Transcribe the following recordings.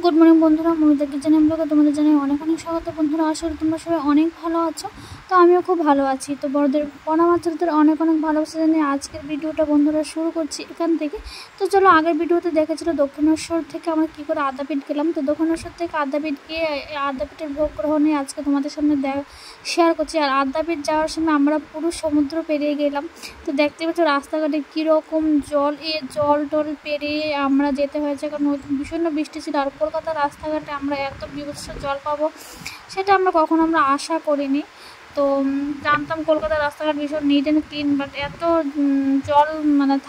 Good morning বন্ধুরা, Momita kitchen ব্লগে তোমাদের জানাই অনেক অনেক স্বাগত। বন্ধুরা, আশা করি তোমরা সবাই অনেক ভালো আছো। তো আমিও খুব ভালো আছি। তো বড়দের প্রণাম, ছোটদের অনেক অনেক ভালোবাসা জানিয়ে আজকের ভিডিওটা বন্ধুরা শুরু করছি এখান থেকে। তো চলো, আগের ভিডিওতে দেখেছিল দক্ষিণেশ্বর থেকে আমরা কী করে আদ্যাপীঠ গেলাম। তো দক্ষিণেশ্বর থেকে আদ্যাপীঠ গিয়ে আদ্যাপীঠের ভোগ গ্রহণে আজকে তোমাদের সামনে শেয়ার করছি। আর আদ্যাপীঠ যাওয়ার সময় আমরা পুরো সমুদ্র পেরিয়ে গেলাম। তো দেখতে পাচ্ছ রাস্তাঘাটে কীরকম জল, জল টল পেরিয়ে আমরা যেতে হয়েছে, কারণ ভীষণ বৃষ্টি ছিল। আর কলকাতার রাস্তাঘাটে আমরা এত বিভৎস জল পাবো সেটা আমরা কখনো আশা করিনি। তো জানতাম কলকাতার রাস্তাঘাট ভীষণ নিট অ্যান্ড ক্লিন, বাট এত জল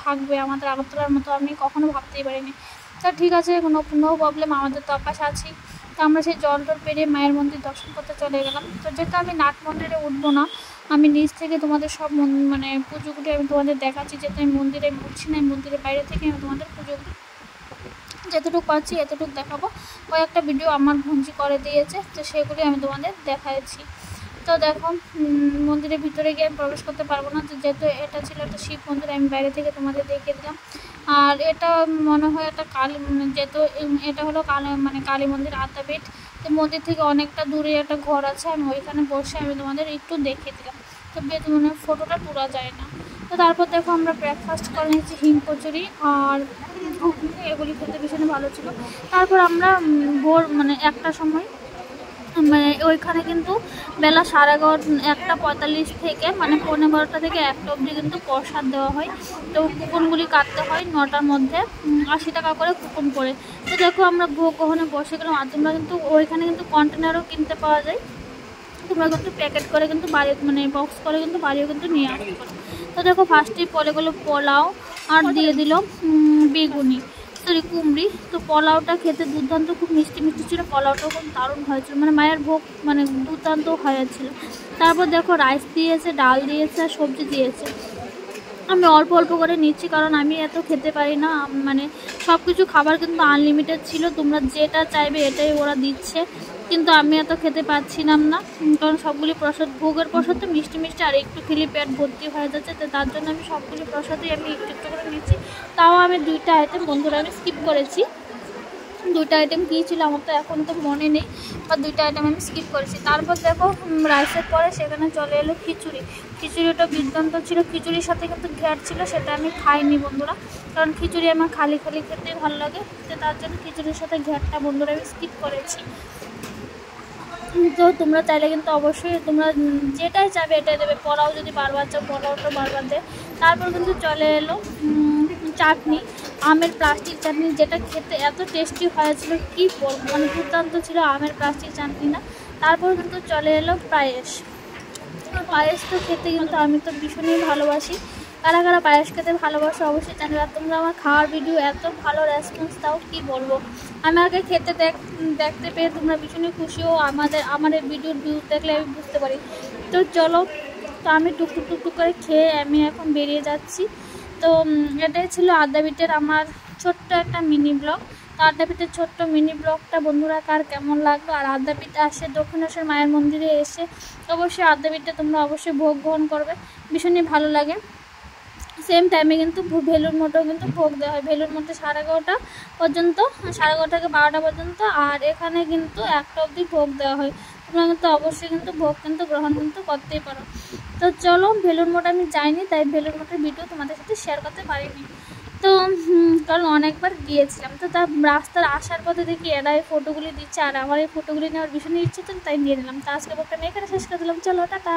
থাকবে আমাদের আগরতলার মতো আমি কখনো ভাবতেই পারিনি। তা ঠিক আছে, কোনো প্রবলেম, আমাদের তো অভ্যাস আছেই। তো আমরা সেই জল টল পেরিয়ে মায়ের মন্দির দর্শন করতে চলে গেলাম। তো যেটা আমি নাট মন্দিরে উঠবো না, আমি নিচ থেকে তোমাদের সব পুজোগুলি আমি তোমাদের দেখাচ্ছি। যেহেতু আমি মন্দিরে উঠছি না, মন্দিরের বাইরে থেকে আমি তোমাদের পুজোগুলি যতটুকু পাচ্ছি এতটুকু দেখাবো। কয়েকটা ভিডিও আমার ভঞ্জি করে দিয়েছে, তো সেগুলি আমি তোমাদের দেখাচ্ছি। তো দেখো, মন্দিরের ভিতরে গিয়ে আমি প্রবেশ করতে পারবো না, তো যেহেতু এটা ছিল একটা শিব মন্দির, আমি বাইরে থেকে তোমাদের দেখিয়ে দিলাম। আর এটা মনে হয় একটা কালী, যেহেতু এটা হলো কালী মন্দির আদ্যাপীঠ। তো মন্দির থেকে অনেকটা দূরে একটা ঘর আছে, আমি ওইখানে বসে আমি তোমাদের একটু দেখিয়ে দিলাম। তো ফটোটা তোলা যায় না। তো তারপর দেখো আমরা ব্রেকফাস্ট করে নিয়েছি হিং কচুরি আর ঘুগনি, এগুলি খেতে ভীষণ ভালো ছিল। তারপর আমরা ভোর একটার সময় ওইখানে কিন্তু বেলা 1:45 থেকে 11:45 থেকে 1টা অবধি কিন্তু প্রসাদ দেওয়া হয়। তো কুপনগুলি কাটতে হয় 9টার মধ্যে, 80 টাকা করে কুপন করে। তো দেখো আমরা ভোগ গ্রহণে বসে গেলাম। আর তোমরা কিন্তু ওইখানে কিন্তু কন্টেনারও কিনতে পাওয়া যায়, তোমরা কিন্তু প্যাকেট করে কিন্তু বাড়ি বক্স করে কিন্তু বাড়িও কিন্তু নিয়ে আসতে পারো। তো দেখো ফার্স্টেই পরে গেলো পোলাও আর দিয়ে দিল বেগুনি, কুমড়ি। তো পোলাওটা খেতে দুর্দান্ত, খুব মিষ্টি মিষ্টি ছিল। পোলাওটাও খুব দারুণ হয়েছিল, মায়ের ভোগ দুর্দান্ত হয়েছিল। তারপর দেখো রাইস দিয়েছে, ডাল দিয়েছে আর সবজি দিয়েছে। আমি অল্প অল্প করে নিচ্ছি, কারণ আমি এত খেতে পারি না। সব কিছু খাবার কিন্তু আনলিমিটেড ছিল, তোমরা যেটা চাইবে এটাই ওরা দিচ্ছে, কিন্তু আমি এত খেতে পারছিলাম না, কারণ সবগুলি প্রসাদ, ভোগের প্রসাদ তো মিষ্টি মিষ্টি, আর একটু খেলে পেট ভর্তি হয়ে যাচ্ছে। তো তার জন্য আমি সবগুলি প্রসাদই আমি একটু একটু করে নিচ্ছি। তাও আমি 2টা আইটেম বন্ধুরা আমি স্কিপ করেছি। 2টা আইটেম কী ছিল আমার তো এখন তো মনে নেই, বা 2টা আইটেম আমি স্কিপ করেছি। তারপর দেখো রাইসের পরে সেখানে চলে এলো খিচুড়ি। খিচুড়িটা দুর্দান্ত ছিল, খিচুড়ির সাথে কিন্তু ঘ্যাট ছিল, সেটা আমি খাইনি বন্ধুরা, কারণ খিচুড়ি আমার খালি খালি খেতেই ভালো লাগে। তো তার জন্য খিচুড়ির সাথে ঘ্যাটটা বন্ধুরা আমি স্কিপ করেছি। তো তোমরা চাইলে কিন্তু অবশ্যই তোমরা যেটাই চাইবে এটাই দেবে। পোলাও যদি বারবার চাও পোলাওটা বারবার দেয়। তারপর কিন্তু চলে এলো চাটনি, আমের প্লাস্টিক চাটনি, যেটা খেতে এত টেস্টি হয়েছিল কি বলবো, দুর্দান্ত ছিল আমের প্লাস্টিক চাটনি না। তারপর কিন্তু চলে এলো পায়েস। পায়েস তো খেতে কিন্তু আমি তো ভীষণই ভালোবাসি। কারা কারা পায়েস খেতে ভালোবাসো অবশ্যই জানবে। আর তোমরা আমার খাওয়ার ভিডিও এত ভালো রেসপন্স দাও কি বলবো, আমাকে খেতে দেখতে পেয়ে তোমরা ভীষণই খুশিও। আমার এই ভিডিওর ভিউ দেখলে আমি বুঝতে পারি। তো চলো, তো আমি টুকটুক করে খেয়ে আমি এখন বেরিয়ে যাচ্ছি। তো এটাই ছিল আদ্যাপীঠের আমার ছোট্ট একটা মিনি ব্লগ। তো আদ্যাপীঠের ছোট্ট মিনি ব্লগটা বন্ধুরা কার কেমন লাগলো, আর আদ্যাপীঠে আসে দক্ষিণেশ্বর মায়ের মন্দিরে এসে অবশ্যই আদ্যাপীঠে তোমরা অবশ্যই ভোগ গ্রহণ করবে, ভীষণই ভালো লাগে। সেম টাইমে কিন্তু ভেলুর মঠেও কিন্তু ভোগ দেওয়া হয়। ভেলুর মঠে 11:30 পর্যন্ত, 11:30 থেকে 12টা পর্যন্ত, আর এখানে কিন্তু 1টা অবধি ভোগ দেওয়া হয়। তোমরা কিন্তু অবশ্যই কিন্তু ভোগ কিন্তু গ্রহণ কিন্তু করতেই পারো। তো চলো, ভেলুর মঠ আমি যাইনি, তাই ভেলুর মঠের ভিডিও তোমাদের সাথে শেয়ার করতে পারিনি। তো কারণ অনেকবার গিয়েছিলাম। তো তার রাস্তার আসার পথে দেখি এরা এই ফটোগুলি দিচ্ছে, আর আমার এই ফটোগুলি নেওয়ার ভীষণ ইচ্ছে ছিল, তাই নিয়ে নিলাম। তো আজকে ব্লগটা আমি এখানে শেষ করে দিলাম। চলো, টাটা।